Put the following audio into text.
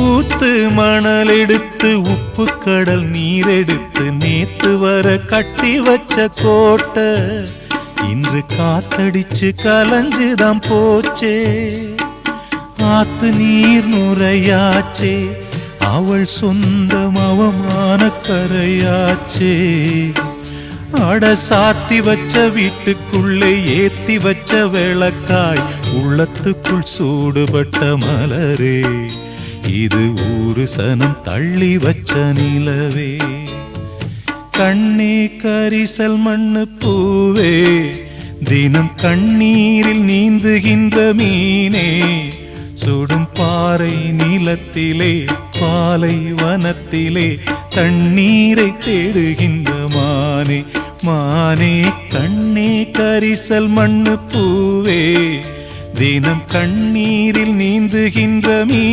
ஊத்து மணல் எடுத்து உப்பு கடல் நீர் எடுத்து நேத்து வர கட்டி வச்ச கோட்டை இன்று காத்தடிச்சு கலஞ்சுதான் போச்சே. ஆத்து நீர் நுரையாச்சே, அவள் சொந்தம் அவமான கரையாச்சே. அட சாத்தி வச்ச வீட்டுக்குள்ளே ஏத்தி வச்ச விளக்காய் உள்ளத்துக்குள் சூடுபட்ட மலரே, இது ஊரு சனம் தள்ளி வச்ச நிலவே. கண்ணே கரிசல் மண்ணு பூவே, தினம் கண்ணீரில் நீந்துகின்ற மீனே, சுடும் பாறை நிலத்திலே பாலை வனத்திலே தண்ணீரை தேடுகின்ற மானே. மானே கண்ணே கரிசல் மண்ணு பூவே, தினம் கண்ணீரில் நீந்துகின்ற மீ